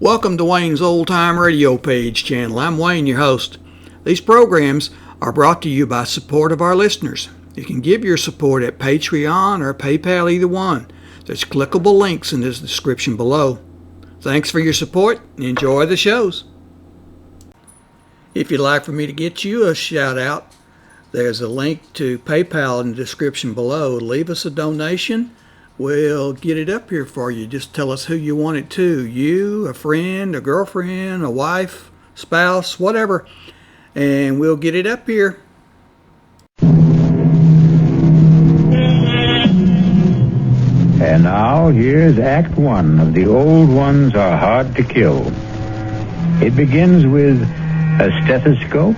Welcome to Wayne's Old Time Radio Page channel. I'm Wayne, your host. These programs are brought to you by support of our listeners. You can give your support at Patreon or PayPal, either one. There's clickable links in the description below. Thanks for your support and enjoy the shows. If you'd like for me to get you a shout out, there's a link to PayPal in the description below. Leave us a donation. We'll get it up here for you. Just tell us who you want it to. You, a friend, a girlfriend, a wife, spouse, whatever. And we'll get it up here. And now here's Act One of The Old Ones Are Hard to Kill. It begins with a stethoscope,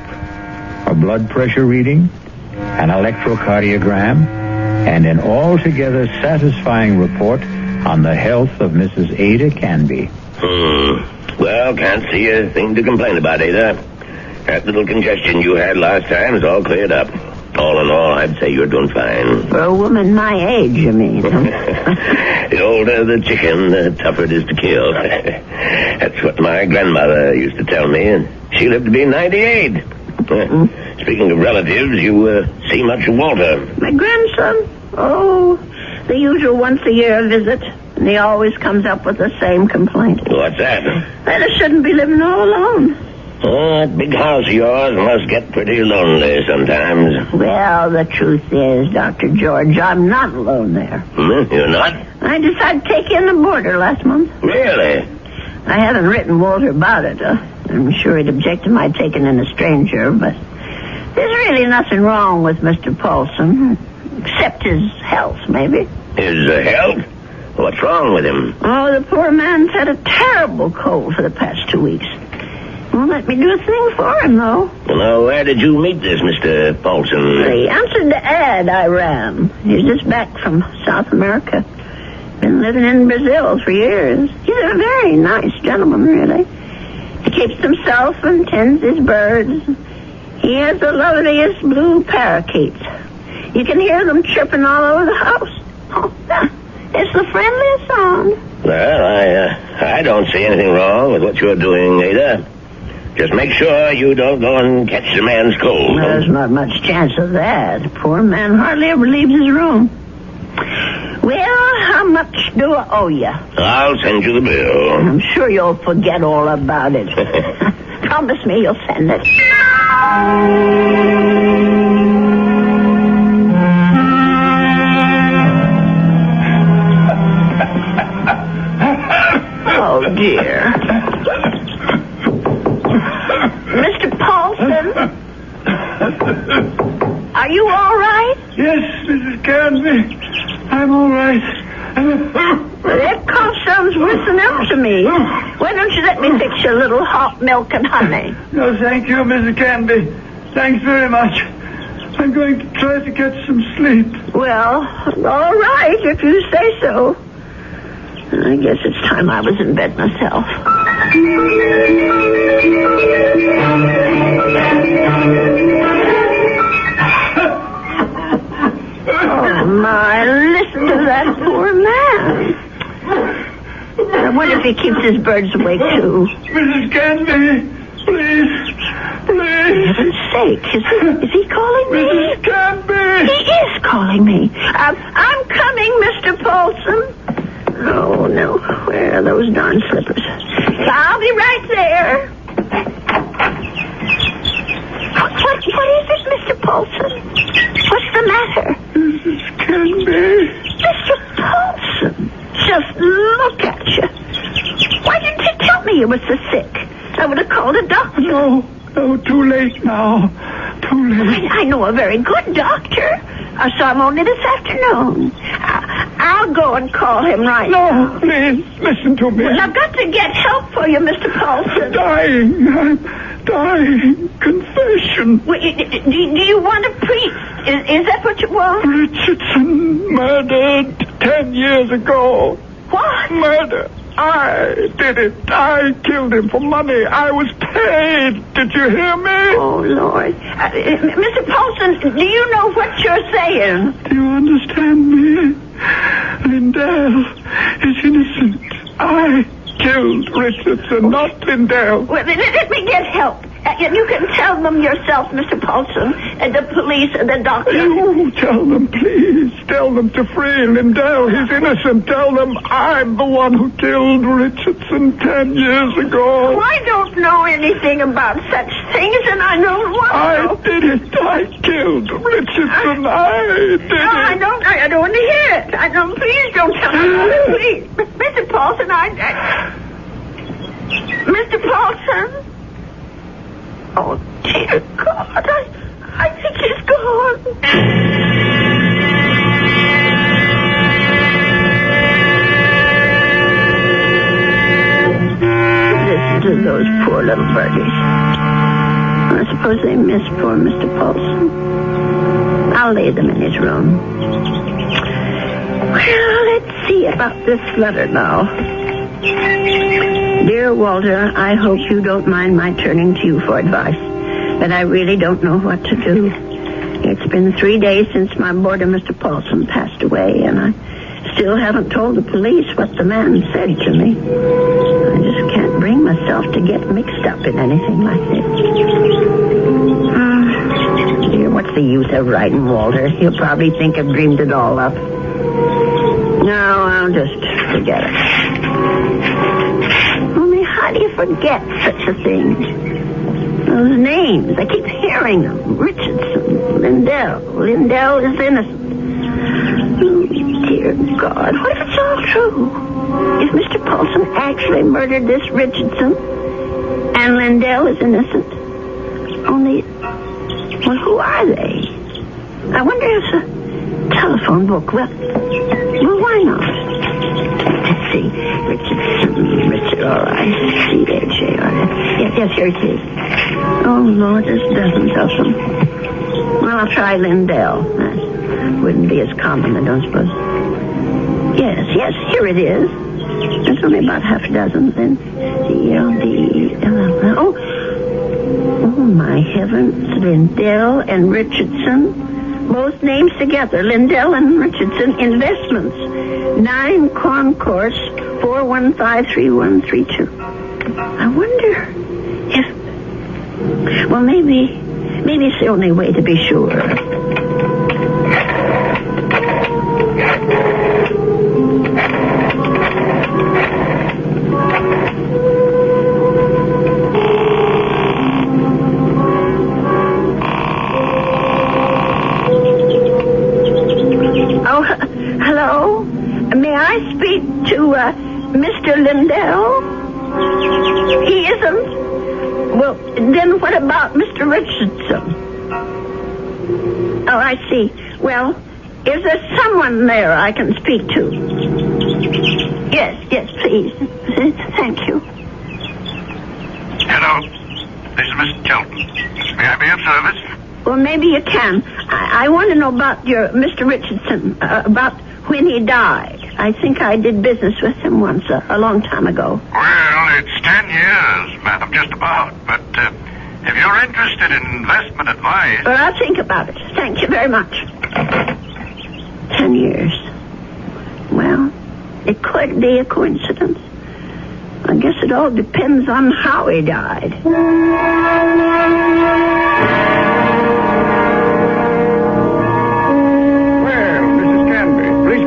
a blood pressure reading, an electrocardiogram, and an altogether satisfying report on the health of Mrs. Ada Canby. Well, can't see a thing to complain about, Ada. That little congestion you had last time is all cleared up. All in all, I'd say you're doing fine. For a woman my age, you mean? The older the chicken, the tougher it is to kill. That's what my grandmother used to tell me, and she lived to be 98. Speaking of relatives, you see much of Walter? My grandson? Oh, the usual once-a-year visit. And he always comes up with the same complaint. What's that? That I shouldn't be living all alone. Oh, that big house of yours must get pretty lonely sometimes. Well, the truth is, Dr. George, I'm not alone there. You're not? I decided to take in the boarder last month. Really? I haven't written Walter about it. I'm sure he'd object to my taking in a stranger, but there's really nothing wrong with Mr. Paulson, except his health, maybe. His health? What's wrong with him? Oh, the poor man's had a terrible cold for the past 2 weeks. Won't let me do a thing for him, though. Well, where did you meet this Mr. Paulson? He answered the ad I ran. He's just back from South America. Been living in Brazil for years. He's a very nice gentleman, really. He keeps himself and tends his birds. He has the loveliest blue parakeets. You can hear them chirping all over the house. Oh, it's the friendliest sound. Well, I don't see anything wrong with what you're doing, Ada. Just make sure you don't go and catch the man's cold. There's not much chance of that. The poor man hardly ever leaves his room. Well, how much do I owe you? I'll send you the bill. I'm sure you'll forget all about it. Promise me you'll send it. Oh, dear. Mr. Paulson? Are you all right? Yes, Mrs. Canby. I'm all right. That cough sounds worse than ever to me. Why don't you let me fix you a little hot milk and honey? No, thank you, Mrs. Canby. Thanks very much. I'm going to try to get some sleep. Well, all right, if you say so. I guess it's time I was in bed myself. Oh, my, listen to that poor man. I wonder if he keeps his birds awake, too. Mrs. Canby, please. For heaven's sake, is he calling me? Mrs. Canby! He is calling me. I'm coming, Mr. Paulson. Oh, no. Where are those darn slippers? I'll be right there. What is it, Mr. Paulson? What's the matter? Mrs. Canby. Mr. Paulson, just look at you. Why didn't you tell me you were so sick? I would have called a doctor. No, too late now. Too late. I know a very good doctor. I saw him only this afternoon. I'll go and call him right now. No, please, listen to me. Well, I've got to get help for you, Mr. Paulson. I'm dying. Confession. Well, do you want to preach? Is that what you want? Richardson murdered 10 years ago. What? Murder. I did it. I killed him for money. I was paid. Did you hear me? Oh, Lord. Mr. Paulson, do you know what you're saying? Do you understand me? Lindell is innocent. I killed Richardson, not Lindell. Well, let me get help. And you can tell them yourself, Mr. Paulson, and the police and the doctor. Oh, tell them, please. Tell them to free Lindell. He's innocent. Tell them I'm the one who killed Richardson 10 years ago. I don't know anything about such things, and I don't want to. I did it. I killed Richardson. I did it. I don't want to hear it. Please don't tell me. Please. Mr. Paulson, Mr. Paulson? Oh, dear God, I think he's gone. Listen to those poor little birdies. I suppose they miss poor Mr. Paulson. I'll lay them in his room. Well, let's see about this letter now. Dear Walter, I hope you don't mind my turning to you for advice, but I really don't know what to do. It's been 3 days since my boarder, Mr. Paulson, passed away, and I still haven't told the police what the man said to me. I just can't bring myself to get mixed up in anything like this. Dear, what's the use of writing Walter? He'll probably think I've dreamed it all up. No, I'll just forget it. How do you forget such a thing? Those names, I keep hearing them. Richardson, Lindell. Lindell is innocent. Oh, dear God, what if it's all true? If Mr. Paulson actually murdered this Richardson and Lindell is innocent? Only, well, who are they? I wonder if the telephone book, well, why not? Let's see. Richard, all right. C-H-A-R-S. Yes, here it is. Oh, Lord, there's dozens of them. Well, I'll try Lindell. That wouldn't be as common, I don't suppose. Yes, here it is. There's only about half a dozen, then. C-L-D-L-L. Oh, my heavens. Lindell and Richardson. Both names together. Lindell and Richardson Investments. 9 Concourse 4153132. I wonder if... Well, maybe it's the only way to be sure. Oh, hello? May I speak to Mr. Lindell? He isn't? Well, then what about Mr. Richardson? Oh, I see. Well, is there someone there I can speak to? Yes, please. Thank you. Hello. This is Mr. Chelton. May I be of service? Well, maybe you can. I want to know about your Mr. Richardson, about when he died. I think I did business with him once, a long time ago. Well, it's 10 years, madam, just about. But if you're interested in investment advice... Well, I'll think about it. Thank you very much. 10 years. Well, it could be a coincidence. I guess it all depends on how he died.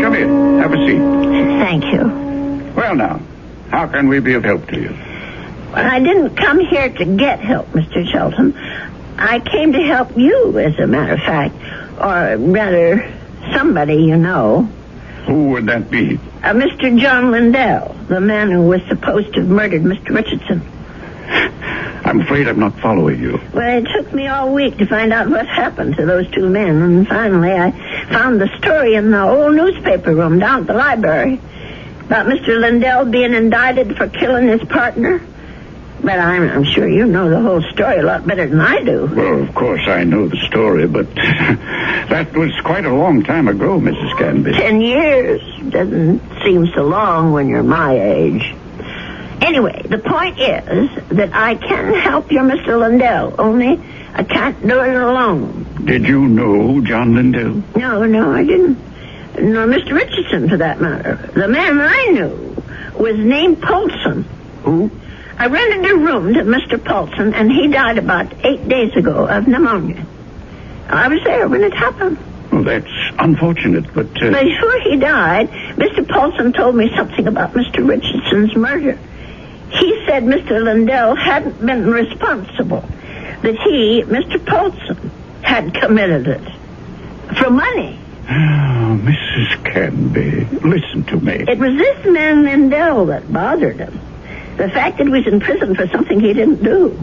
Come in. Have a seat. Thank you. Well, now, how can we be of help to you? Well, I didn't come here to get help, Mr. Shelton. I came to help you, as a matter of fact. Or rather, somebody you know. Who would that be? Mr. John Lindell, the man who was supposed to have murdered Mr. Richardson. I'm afraid I'm not following you. Well, it took me all week to find out what happened to those two men, and finally I found the story in the old newspaper room down at the library about Mr. Lindell being indicted for killing his partner. But I'm sure you know the whole story a lot better than I do. Well, of course I know the story, but that was quite a long time ago, Mrs. Canby. 10 years doesn't seem so long when you're my age. Anyway, the point is that I can help your Mr. Lindell, only I can't do it alone. Did you know John Lindell? No, I didn't. Nor Mr. Richardson, for that matter. The man I knew was named Paulson. Who? I rented a room to Mr. Paulson, and he died about 8 days ago of pneumonia. I was there when it happened. Well, that's unfortunate, but... Before he died, Mr. Paulson told me something about Mr. Richardson's murder. He said Mr. Lindell hadn't been responsible, that he, Mr. Paulson, had committed it. For money. Oh, Mrs. Canby, listen to me. It was this man Lindell that bothered him. The fact that he was in prison for something he didn't do.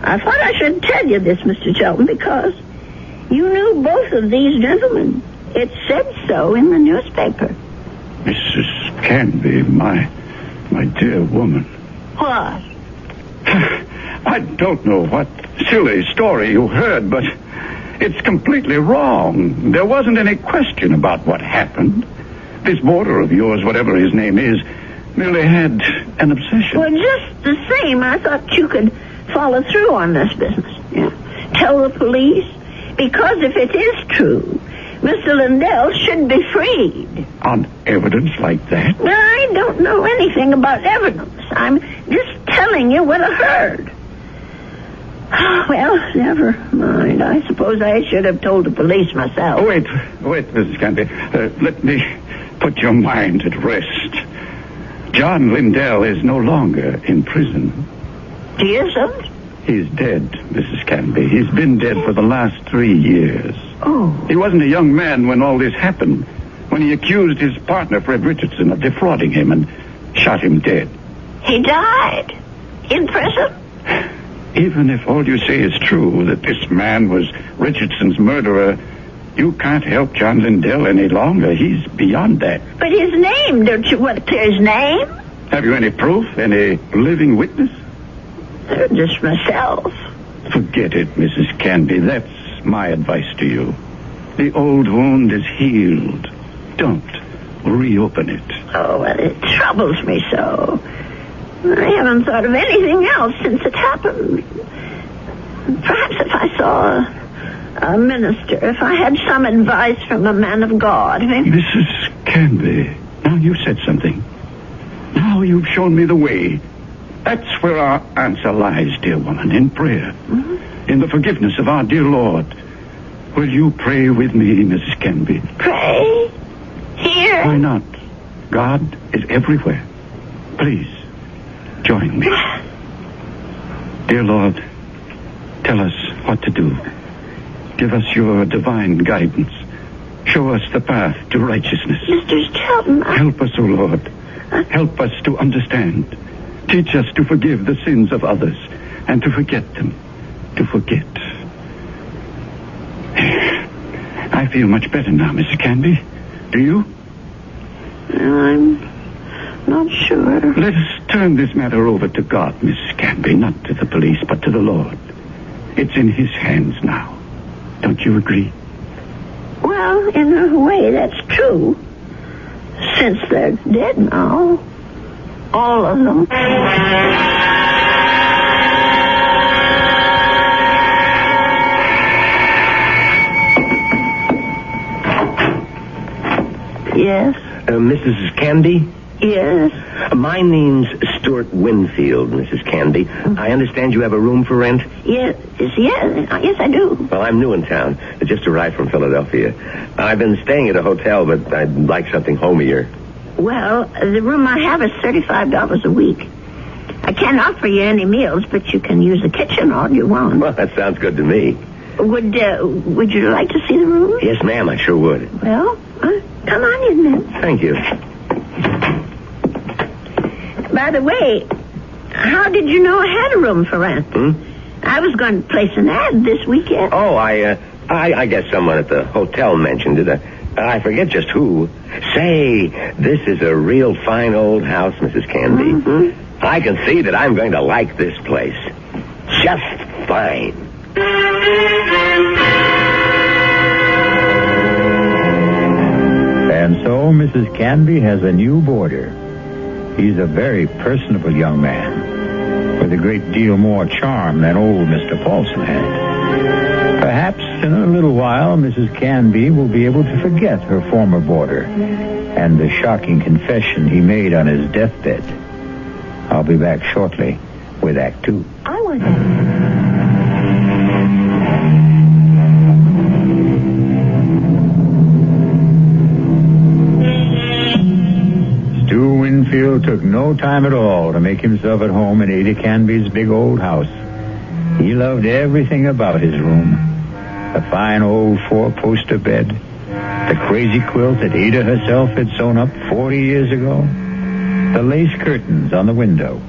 I thought I should tell you this, Mr. Shelton, because you knew both of these gentlemen. It said so in the newspaper. Mrs. Canby, my dear woman. What? I don't know what silly story you heard, but it's completely wrong. There wasn't any question about what happened. This boarder of yours, whatever his name is, merely had an obsession. Well, just the same, I thought you could follow through on this business. Yeah. Tell the police. Because if it is true, Mr. Lindell should be freed. On evidence like that? I don't know anything about evidence. I'm just telling you what I heard. Well, never mind. I suppose I should have told the police myself. Oh, wait, Mrs. Canby. Let me put your mind at rest. John Lindell is no longer in prison. He isn't? He's dead, Mrs. Canby. He's been dead for the last 3 years. Oh. He wasn't a young man when all this happened, when he accused his partner, Fred Richardson, of defrauding him and shot him dead. He died? In prison? Even if all you say is true, that this man was Richardson's murderer, you can't help John Lindell any longer. He's beyond that. But his name, don't you want to clear his name? Have you any proof? Any living witness? Just myself. Forget it, Mrs. Canby. That's my advice to you. The old wound is healed. Don't reopen it. Oh, well, it troubles me so. I haven't thought of anything else since it happened. Perhaps if I saw a minister, if I had some advice from a man of God. Mrs. Canby, now you said something. Now you've shown me the way. That's where our answer lies, dear woman, in prayer. Mm-hmm. In the forgiveness of our dear Lord. Will you pray with me, Mrs. Canby? Pray? Here? Why not? God is everywhere. Please, join me. Dear Lord, tell us what to do. Give us your divine guidance. Show us the path to righteousness. Mr. Shelton, Help us, O Lord. Help us to understand. Teach us to forgive the sins of others and to forget them. To forget. I feel much better now, Mrs. Canby. Do you? I'm not sure. Let us turn this matter over to God, Mrs. Canby, not to the police, but to the Lord. It's in His hands now. Don't you agree? Well, in a way, that's true. Since they're dead now. All of them. Yes? Mrs. Canby? Yes? My name's Stuart Winfield, Mrs. Canby. I understand you have a room for rent? Yes, I do. Well, I'm new in town. I just arrived from Philadelphia. I've been staying at a hotel, but I'd like something homier. Well, the room I have is $35 a week. I can't offer you any meals, but you can use the kitchen all you want. Well, that sounds good to me. Would you like to see the room? Yes, ma'am, I sure would. Well, come on in then. Thank you. By the way, how did you know I had a room for rent? I was going to place an ad this weekend. Oh, I guess someone at the hotel mentioned it. I forget just who. Say, this is a real fine old house, Mrs. Canby. Mm-hmm. I can see that I'm going to like this place. Just fine. And so Mrs. Canby has a new boarder. He's a very personable young man, with a great deal more charm than old Mr. Paulson had. Perhaps in a little while, Mrs. Canby will be able to forget her former boarder and the shocking confession he made on his deathbed. I'll be back shortly with Act 2. I want to... Stu Winfield took no time at all to make himself at home in Ada Canby's big old house. He loved everything about his room. The fine old four-poster bed, the crazy quilt that Ada herself had sewn up 40 years ago, the lace curtains on the window.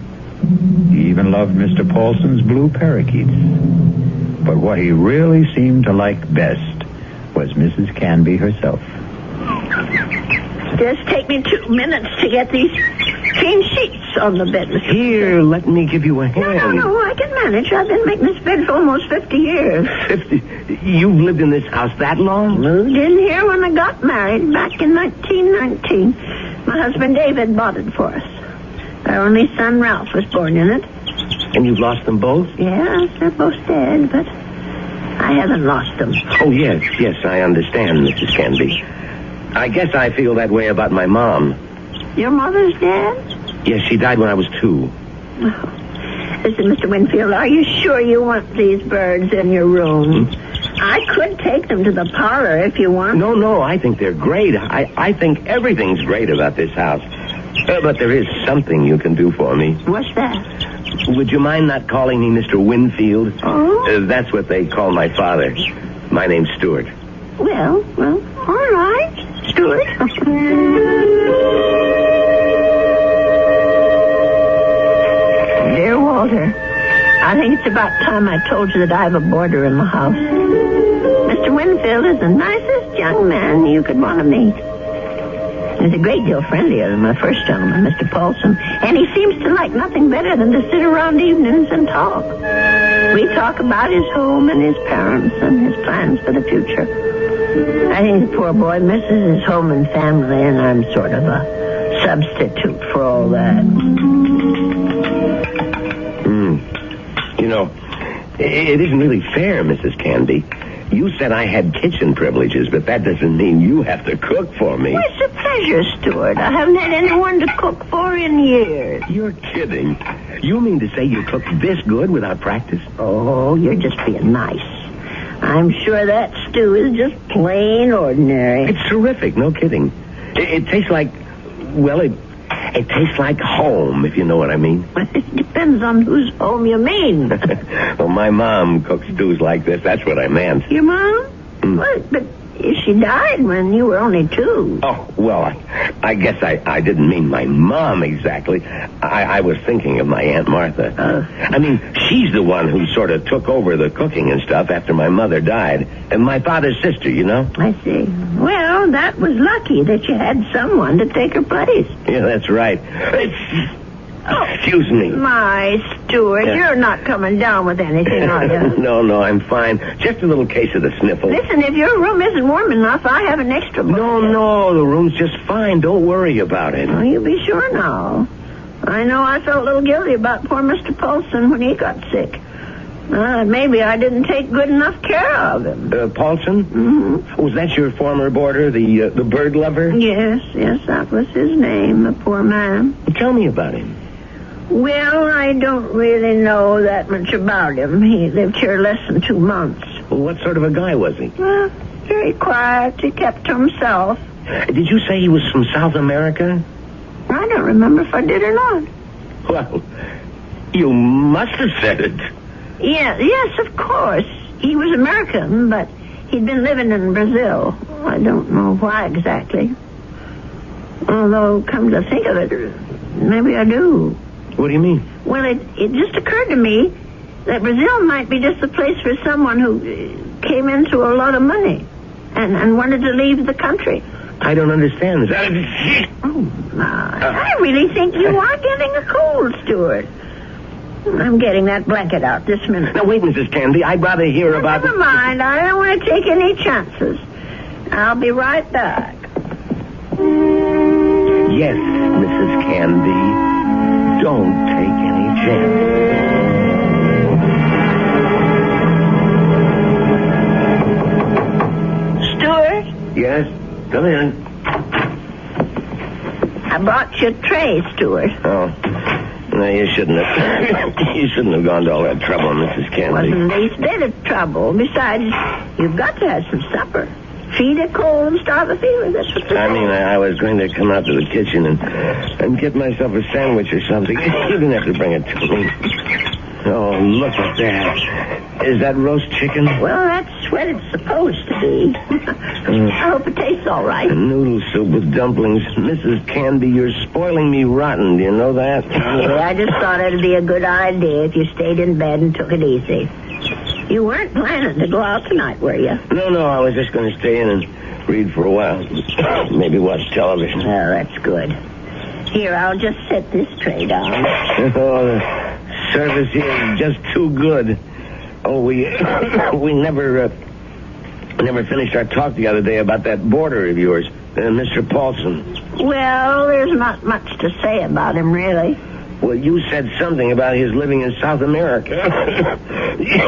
He even loved Mr. Paulson's blue parakeets. But what he really seemed to like best was Mrs. Canby herself. Just take me 2 minutes to get these clean sheets on the bed, Mr. Here, let me give you a hand. No, I can manage. I've been making this bed for almost 50 years. 50? You've lived in this house that long? Moved in here when I got married back in 1919. My husband David bought it for us. Our only son Ralph was born in it. And you've lost them both? Yes, they're both dead, but I haven't lost them. Oh, yes, I understand, Mrs. Canby. I guess I feel that way about my mom. Your mother's dead? Yes, she died when I was 2. Oh. Listen, Mr. Winfield, are you sure you want these birds in your room? I could take them to the parlor if you want. No, I think they're great. I think everything's great about this house. But there is something you can do for me. What's that? Would you mind not calling me Mr. Winfield? Oh? That's what they call my father. My name's Stuart. Well, all right, Stuart. Dear Walter, I think it's about time I told you that I have a boarder in the house. Mr. Winfield is the nicest young man you could want to meet. He's a great deal friendlier than my first gentleman, Mr. Paulson, and he seems to like nothing better than to sit around evenings and talk. We talk about his home and his parents and his plans for the future. I think the poor boy misses his home and family, and I'm sort of a substitute for all that. You know, it isn't really fair, Mrs. Canby. You said I had kitchen privileges, but that doesn't mean you have to cook for me. Well, it's a pleasure, Stuart. I haven't had anyone to cook for in years. You're kidding. You mean to say you cook this good without practice? Oh, you're just being nice. I'm sure that stew is just plain ordinary. It's terrific, no kidding. It tastes like, well, it tastes like home, if you know what I mean. It depends on whose home you mean. Well, my mom cooks stews like this. That's what I meant. Your mom? Well, but she died when you were only 2. Oh, well, I guess I didn't mean my mom exactly. I was thinking of my Aunt Martha. I mean, she's the one who sort of took over the cooking and stuff after my mother died. And my father's sister, you know? I see. Well, that was lucky that you had someone to take her place. Yeah, that's right. Excuse me. My, Stuart, you're not coming down with anything, are you? No, I'm fine. Just a little case of the sniffles. Listen, if your room isn't warm enough, I have an extra blanket. No, the room's just fine. Don't worry about it. Oh, you be sure now. I know I felt a little guilty about poor Mr. Paulson when he got sick. Maybe I didn't take good enough care of him. Paulson? Mm-hmm. Was that your former boarder, the bird lover? Yes, that was his name, the poor man. Tell me about him. Well, I don't really know that much about him. He lived here less than 2 months. Well, what sort of a guy was he? Very quiet. He kept to himself. Did you say he was from South America? I don't remember if I did or not. Well, you must have said it. Yes, of course. He was American, but he'd been living in Brazil. I don't know why exactly. Although, come to think of it, maybe I do. What do you mean? Well, it just occurred to me that Brazil might be just the place for someone who came into a lot of money and wanted to leave the country. I don't understand. Oh, my. I really think you are getting a cold, Stuart. I'm getting that blanket out this minute. Now, wait, Mrs. Canby. I'd rather hear about... Never mind. I don't want to take any chances. I'll be right back. Yes, Mrs. Canby. Don't take any chances. Stuart? Yes? Come in. your tray, Stuart. Oh. No, you shouldn't have. You shouldn't have gone to all that trouble, Mrs. Candy. Wasn't the least bit of trouble. Besides, you've got to have some supper. Feed a cold and starve a fever. That's what I mean, I was going to come out to the kitchen and get myself a sandwich or something. You didn't have to bring it to me. Oh, look at that. Is that roast chicken? Well, that's what it's supposed to be. I hope it tastes all right. Noodle soup with dumplings. Mrs. Candy, you're spoiling me rotten. Do you know that? Yeah, I just thought it'd be a good idea if you stayed in bed and took it easy. You weren't planning to go out tonight, were you? No, I was just going to stay in and read for a while. Maybe watch television. Oh, that's good. Here, I'll just set this tray down. Oh, the service here is just too good. Oh, we never finished our talk the other day about that boarder of yours, Mr. Paulson. Well, there's not much to say about him, really. Well, you said something about his living in South America.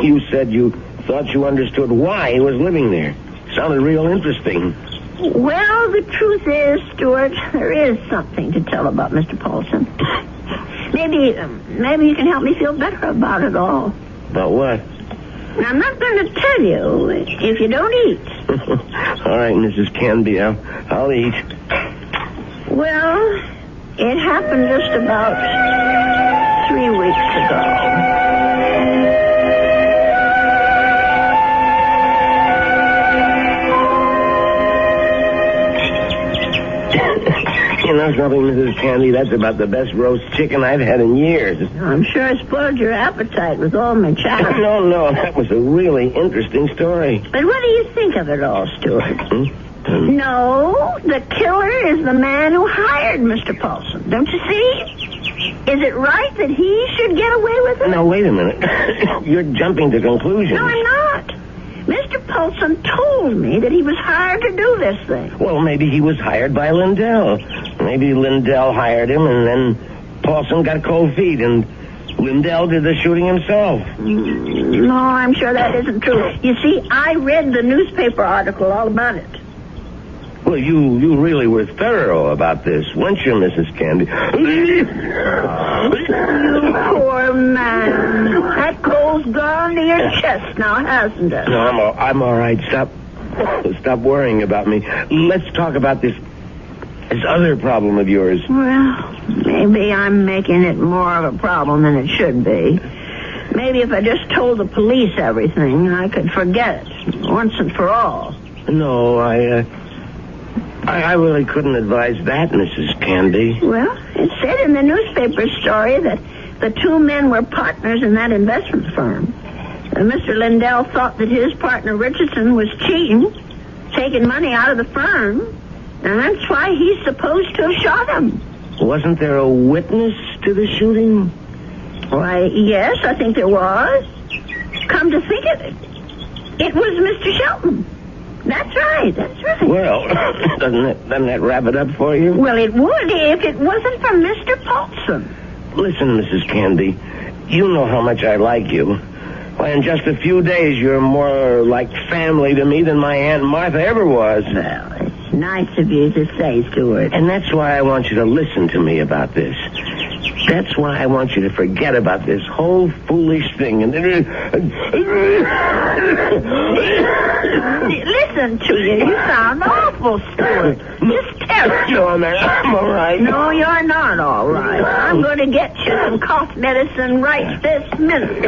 You said you thought you understood why he was living there. Sounded real interesting. Well, the truth is, Stuart, there is something to tell about Mr. Paulson. Maybe you can help me feel better about it all. About what? I'm not going to tell you if you don't eat. All right, Mrs. Canby, I'll eat. Well, it happened just about 3 weeks ago. You know something, Mrs. Candy? That's about the best roast chicken I've had in years. I'm sure I spoiled your appetite with all my chatter. No, that was a really interesting story. But what do you think of it all, Stuart? No, the killer is the man who hired Mr. Paulson. Don't you see? Is it right that he should get away with it? Now, wait a minute. You're jumping to conclusions. No, I'm not. Mr. Paulson told me that he was hired to do this thing. Well, maybe he was hired by Lindell. Maybe Lindell hired him, and then Paulson got cold feet, and Lindell did the shooting himself. No, I'm sure that isn't true. You see, I read the newspaper article all about it. Well, you really were thorough about this, weren't you, Mrs. Candy? You poor man. That cold's gone to your chest now, hasn't it? No, I'm all right. Stop worrying about me. Let's talk about this other problem of yours. Well, maybe I'm making it more of a problem than it should be. Maybe if I just told the police everything, I could forget it once and for all. No, I really couldn't advise that, Mrs. Candy. Well, it said in the newspaper story that the two men were partners in that investment firm. Mr. Lindell thought that his partner Richardson was cheating, taking money out of the firm, and that's why he's supposed to have shot him. Wasn't there a witness to the shooting? Why, yes, I think there was. Come to think of it, it was Mr. Shelton. That's right. Well, doesn't that wrap it up for you? Well, it would if it wasn't for Mr. Paulson. Listen, Mrs. Candy, you know how much I like you. Why, in just a few days, you're more like family to me than my Aunt Martha ever was. Well, it's nice of you to say, Stuart. And that's why I want you to listen to me about this. That's why I want you to forget about this whole foolish thing. And listen to you. You sound awful, Stuart. Just terrible. No, I'm all right. No, you're not all right. I'm going to get you some cough medicine right this minute.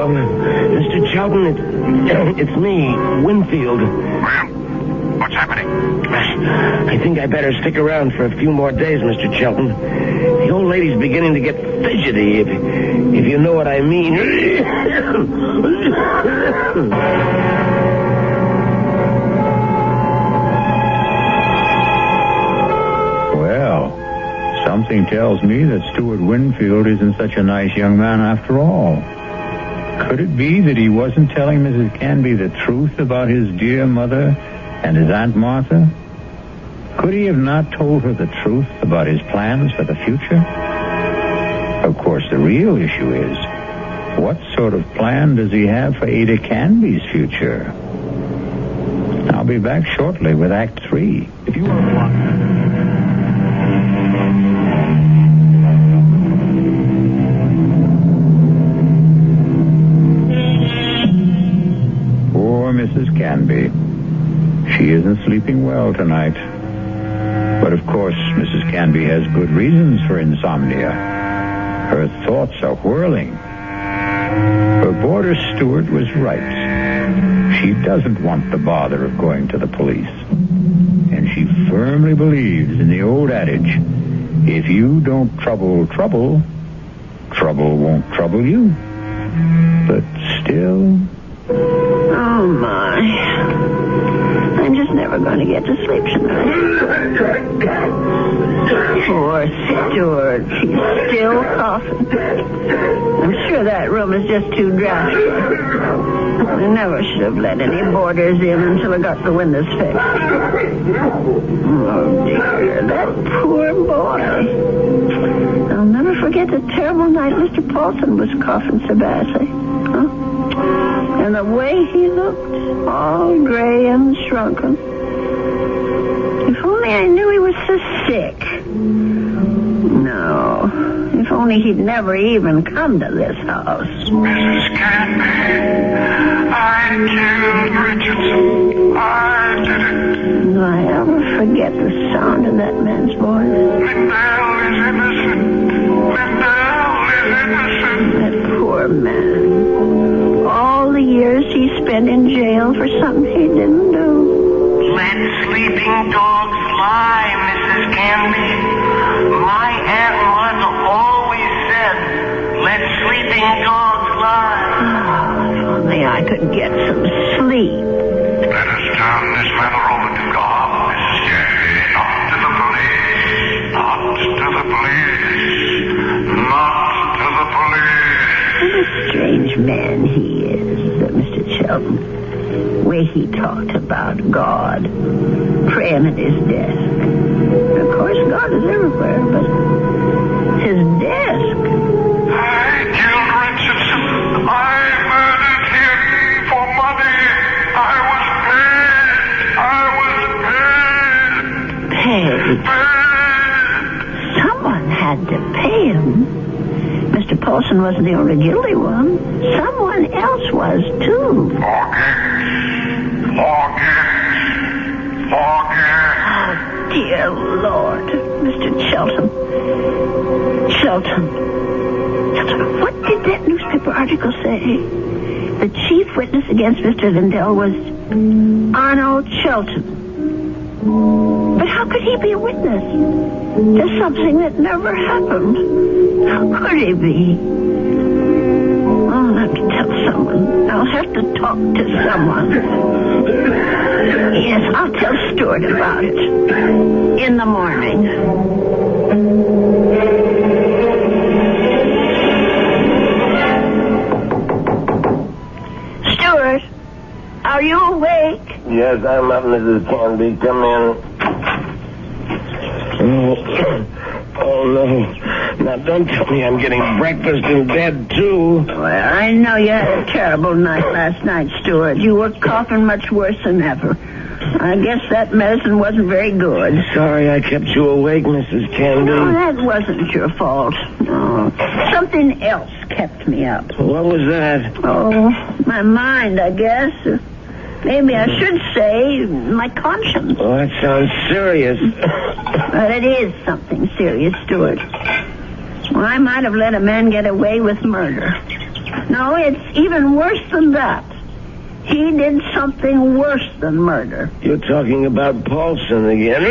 Mr. Shelton, it's me, Winfield. Well, what's happening? I think I better stick around for a few more days, Mr. Shelton. The old lady's beginning to get fidgety, if you know what I mean. Well, something tells me that Stuart Winfield isn't such a nice young man after all. Could it be that he wasn't telling Mrs. Canby the truth about his dear mother And his Aunt Martha? Could he have not told her the truth about his plans for the future? Of course, the real issue is, what sort of plan does he have for Ada Canby's future? I'll be back shortly with Act 3. If you want to... Mrs. Canby. She isn't sleeping well tonight. But of course, Mrs. Canby has good reasons for insomnia. Her thoughts are whirling. Her boarder steward was right. She doesn't want the bother of going to the police. And she firmly believes in the old adage, if you don't trouble trouble, trouble won't trouble you. But still... Oh, my. I'm just never going to get to sleep tonight. Poor Stuart. He's still coughing. I'm sure that room is just too drafty. I never should have let any boarders in until I got the windows fixed. Oh, dear. That poor boy. I'll never forget the terrible night Mr. Paulson was coughing so badly. Huh? And the way he looked, all gray and shrunken. If only I knew he was so sick. No, if only he'd never even come to this house. Mrs. Canby, I killed Richardson. I did it. Do I ever forget the sound of that man's voice? Lindell is innocent. Lindell is innocent. That poor man. All the years he spent in jail for something he didn't do. Let sleeping dogs lie, Mrs. Canby. My Aunt Martha always said, let sleeping dogs lie. Oh, if only I could get some sleep. Let us turn this matter over to God, Mrs. Canby. Not to the police. Not to the police. Not to the police. What a strange man he is, Mr. Shelton. The way he talked about God, praying at his desk. Of course, God is everywhere, but his desk. I killed Richardson. I murdered him for money. I was paid. Paid? Someone had to pay him. Mr. Paulson wasn't the only guilty one. Someone else was, too. Forget. Oh, dear Lord. Mr. Shelton. Shelton, what did that newspaper article say? The chief witness against Mr. Lindell was Arnold Shelton. But how could he be a witness to something that never happened? How could he be? I'll have to tell someone. I'll have to talk to someone. Yes, I'll tell Stuart about it. In the morning. Stuart, are you awake? Yes, I'm up, Mrs. Canby. Come in. Oh, no. Now, don't tell me I'm getting breakfast in bed, too. Well, I know you had a terrible night last night, Stuart. You were coughing much worse than ever. I guess that medicine wasn't very good. Sorry I kept you awake, Mrs. Canby. No, that wasn't your fault. No. Something else kept me up. What was that? Oh, my mind, I guess. Maybe I should say my conscience. Oh, that sounds serious. But it is something serious, Stuart. Well, I might have let a man get away with murder. No, it's even worse than that. He did something worse than murder. You're talking about Paulson again.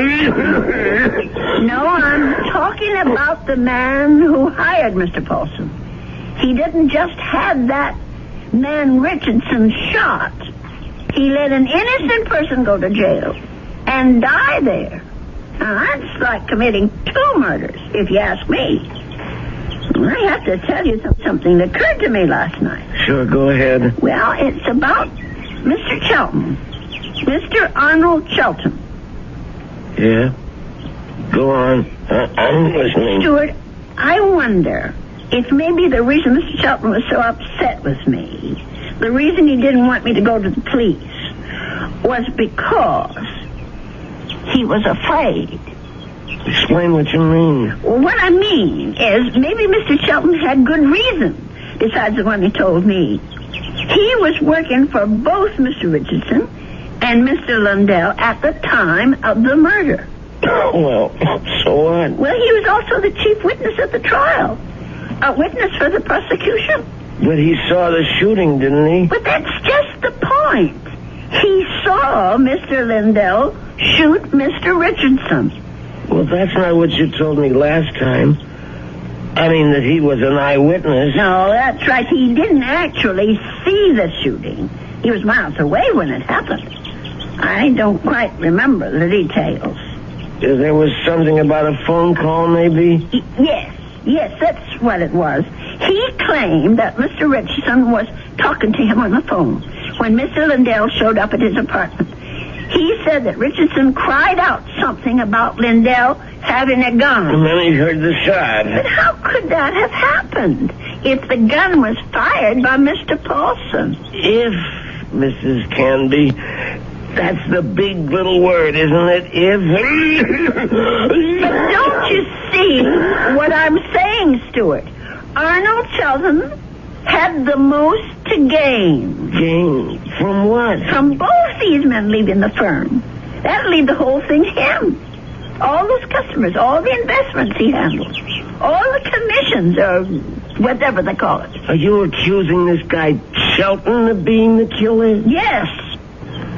No, I'm talking about the man who hired Mr. Paulson. He didn't just have that man Richardson shot. He let an innocent person go to jail and die there. Now, that's like committing 2 murders, if you ask me. I have to tell you something that occurred to me last night. Sure, go ahead. Well, it's about Mr. Shelton. Mr. Arnold Shelton. Yeah? Go on. I'm listening. Stuart, I wonder if maybe the reason Mr. Shelton was so upset with me, the reason he didn't want me to go to the police, was because he was afraid. Explain what you mean. Well, what I mean is maybe Mr. Shelton had good reason besides the one he told me. He was working for both Mr. Richardson and Mr. Lundell at the time of the murder. Well, so what? Well, he was also the chief witness at the trial. A witness for the prosecution. But he saw the shooting, didn't he? But that's just the point. He saw Mr. Lundell shoot Mr. Richardson. Well, that's not what you told me last time. I mean that he was an eyewitness. No, that's right. He didn't actually see the shooting. He was miles away when it happened. I don't quite remember the details. There was something about a phone call, maybe? Yes, that's what it was. He claimed that Mr. Richardson was talking to him on the phone when Mr. Lundell showed up at his apartment. He said that Richardson cried out something about Lundell having a gun. And then he heard the shot. But how could that have happened if the gun was fired by Mr. Paulson? If, Mrs. Canby, that's the big little word, isn't it? If. But don't you see what I'm saying, Stuart? Arnold Shelton had the most to gain. Gain? From what? From both these men leaving the firm. That'll leave the whole thing to him. All those customers, all the investments he handles, all the commissions, or whatever they call it. Are you accusing this guy Shelton of being the killer? Yes.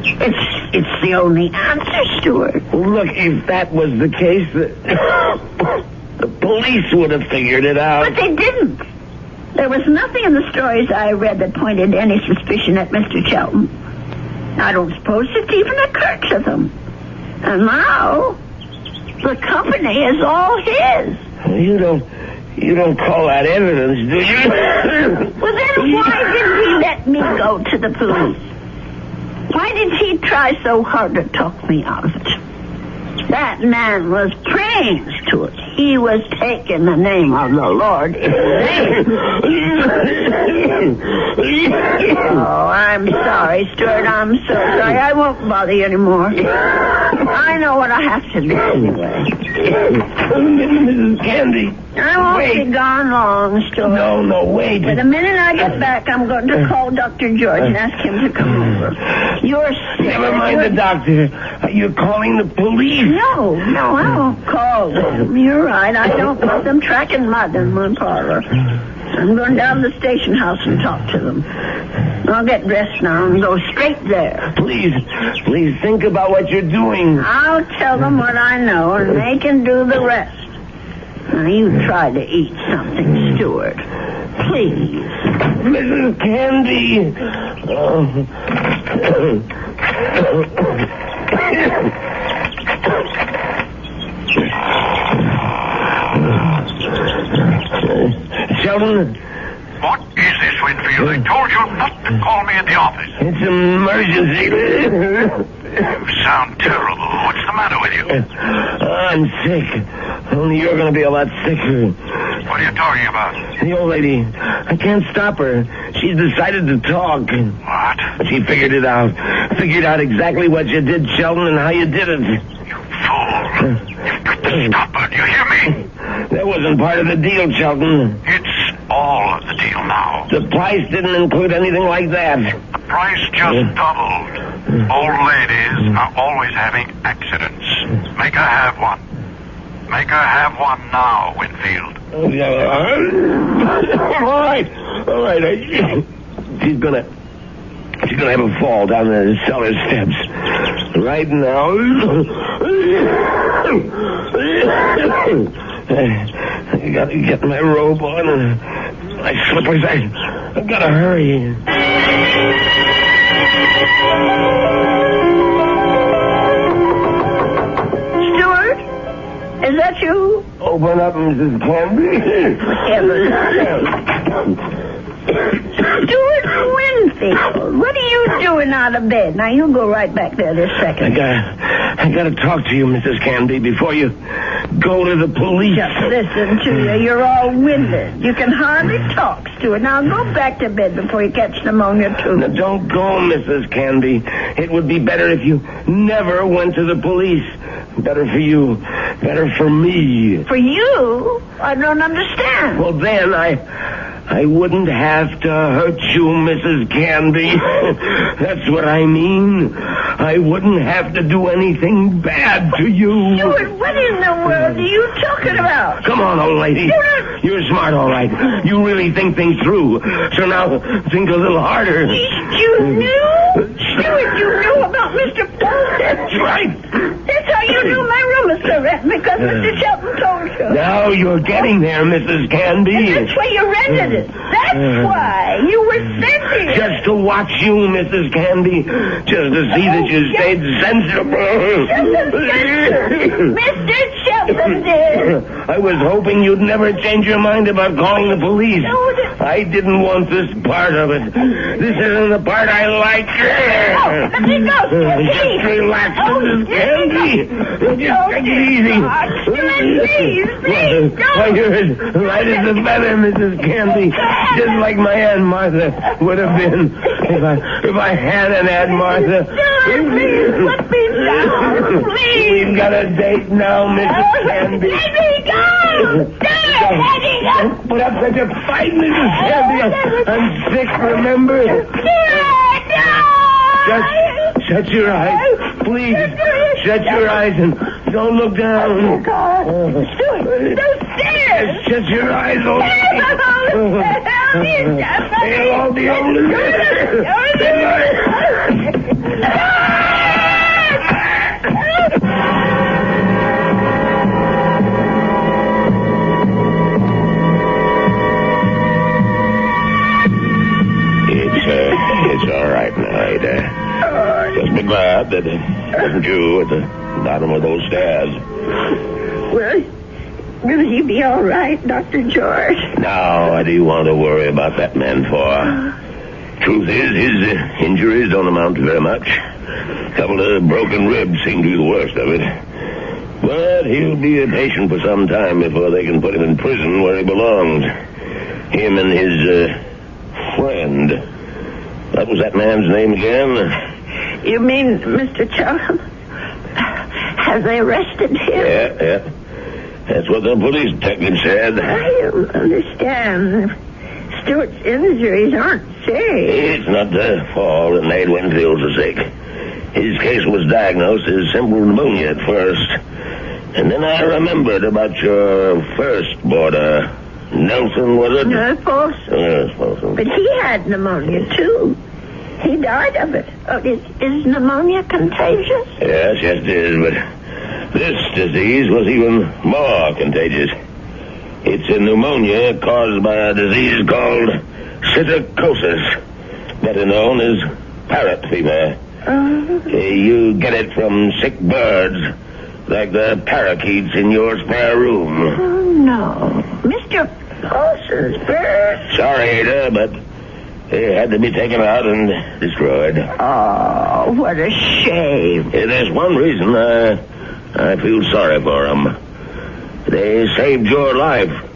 It's the only answer, Stuart. Well, look, if that was the case, the police would have figured it out. But they didn't. There was nothing in the stories I read that pointed any suspicion at Mr. Shelton. I don't suppose it even occurred to them. And now, the company is all his. You don't call that evidence, do you? Well, then why didn't he let me go to the police? Why did he try so hard to talk me out of it? That man was praying to it. He was taking the name of the Lord in vain. Oh, I'm sorry, Stuart. I'm so sorry. I won't bother you anymore. I know what I have to do anyway. Mrs. Candy. I won't be gone long, Stuart. No, wait. But the minute I get back, I'm going to call Dr. George and ask him to come over. You're sick. Never mind the doctor. You're calling the police. No, I won't call them. You're right. I don't want them tracking mud in my parlor. I'm going down to the station house and talk to them. I'll get dressed now and go straight there. Please think about what you're doing. I'll tell them what I know, and they can do the rest. Now, you try to eat something, Stuart. Please. Mrs. Candy. Sheldon? What is this, Winfield? I told you not to call me at the office. It's an emergency. You sound terrible. What's the matter with you? I'm sick. Only you're going to be a lot sicker. What are you talking about? The old lady. I can't stop her. She's decided to talk. What? She figured it out. Figured out exactly what you did, Sheldon, and how you did it. You fool. You've got to stop her. Do you hear me? That wasn't part of the deal, Sheldon. It's all of the deal now. The price didn't include anything like that. The price just doubled. Old ladies are always having accidents. Make her have one. Make her have one now, Winfield. All right. She's gonna have a fall down the cellar steps. Right now. I gotta get my robe on and my slippers. I gotta hurry. Stuart? Is that you? Open up, Mrs. Canby. Heaven. Stuart Winfield, what are you doing out of bed? Now, you go right back there this second. I gotta talk to you, Mrs. Canby, before you go to the police. Just listen to you. You're all winded. You can hardly talk, Stuart. Now, go back to bed before you catch pneumonia, too. Now, don't go, Mrs. Canby. It would be better if you never went to the police. Better for you. Better for me. For you? I don't understand. Well, then I wouldn't have to hurt you, Mrs. Canby. That's what I mean. I wouldn't have to do anything bad to you. Stuart, what in the world are you talking about? Come on, old lady. Stuart! You're smart, all right. You really think things through. So now, think a little harder. You knew? Stuart, you knew about Mr. Paul. That's right. That's how you knew my room was so red, because Mr. Shelton told you. Now you're getting there, Mrs. Canby. And that's why you rented it. That's why you were sent here. Just to watch you, Mrs. Canby. Just to see that you stayed sensible. Mr. Shelton, dear. I was hoping you'd never change your mind about calling the police. I didn't want this part of it. This isn't the part I like. Let me go, Stuart. Just relax, Mrs. Canby. Just take it easy. Please, Why, you're as light as a feather, Mrs. Canby. Just like my Aunt Martha would have been if I had an Aunt Martha. Please, let me down. Please. We've got a date now, Mrs. Canby. Let me go. Don't put up such a fight, Mrs. Canby. I'm sick, remember? Just shut your eyes. Please, shut your eyes and don't look down. Stuart, those stairs. Shut your eyes, old lady. They'll all be over. It's all right now, Ada. Just be glad that it wasn't you at the bottom of those stairs. Well, will he be all right, Dr. George? Now, what do you want to worry about that man for? Truth is, his injuries don't amount to very much. A couple of broken ribs seem to be the worst of it. But he'll be a patient for some time before they can put him in prison where he belongs. Him and his friend. What was that man's name again? You mean Mr. Chelton? Have they arrested him? Yeah. That's what the police detective said. I don't understand. Stuart's injuries aren't serious. It's not the fall that made Winfield so sick. His case was diagnosed as simple pneumonia at first. And then I remembered about your first boarder. Nelson, was it? No, Folsom. Yes, Folsom. But he had pneumonia, too. He died of it. Oh, is pneumonia contagious? Yes, it is, but this disease was even more contagious. It's a pneumonia caused by a disease called psittacosis, better known as parrot fever. You get it from sick birds, like the parakeets in your spare room. Oh, no. Mr. Paulson's bird. Sorry, Ada, but they had to be taken out and destroyed. Oh, what a shame. There's one reason I feel sorry for them. They saved your life.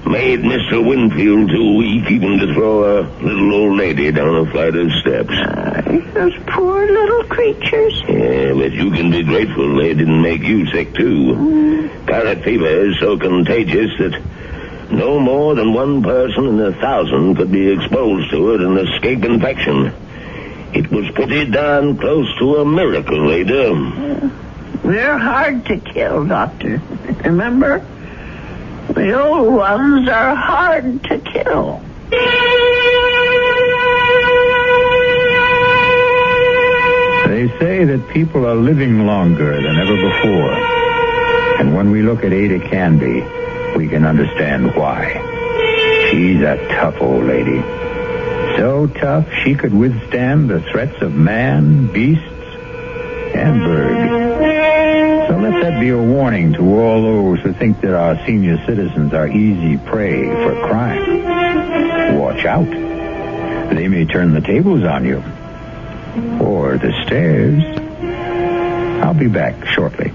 Made Mr. Winfield too weak even to throw a little old lady down a flight of steps. Those poor little creatures. Yeah, but you can be grateful they didn't make you sick, too. Parrot fever is so contagious that no more than one person in 1,000 could be exposed to it and escape infection. It was pretty darn close to a miracle, Ada. We're hard to kill, Doctor. Remember? The old ones are hard to kill. They say that people are living longer than ever before. And when we look at Ada Canby, we can understand why. She's a tough old lady. So tough she could withstand the threats of man, beasts, and bird. So let that be a warning to all those who think that our senior citizens are easy prey for crime. Watch out. They may turn the tables on you. Or the stairs. I'll be back shortly.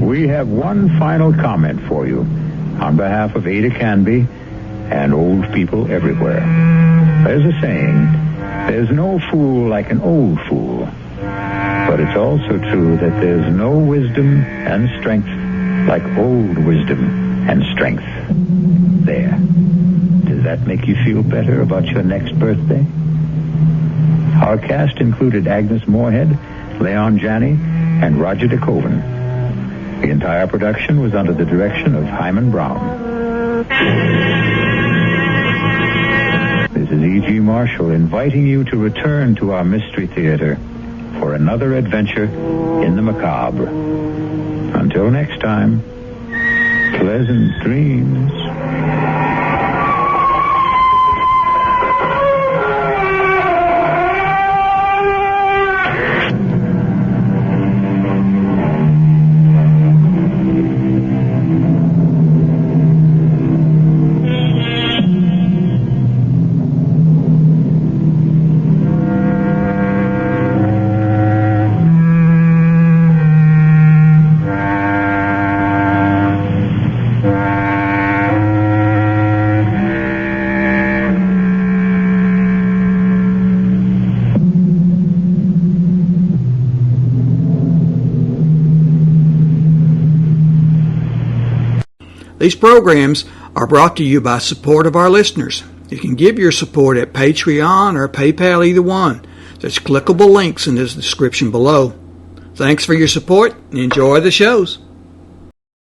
We have one final comment for you on behalf of Ada Canby and old people everywhere. There's a saying, there's no fool like an old fool. But it's also true that there's no wisdom and strength like old wisdom and strength. There. Does that make you feel better about your next birthday? Our cast included Agnes Moorehead, Leon Janney, and Roger DeKoven. The entire production was under the direction of Hyman Brown. This is E.G. Marshall inviting you to return to our Mystery Theater for another adventure in the macabre. Until next time, pleasant dreams. These programs are brought to you by support of our listeners. You can give your support at Patreon or PayPal, either one. There's clickable links in the description below. Thanks for your support and enjoy the shows.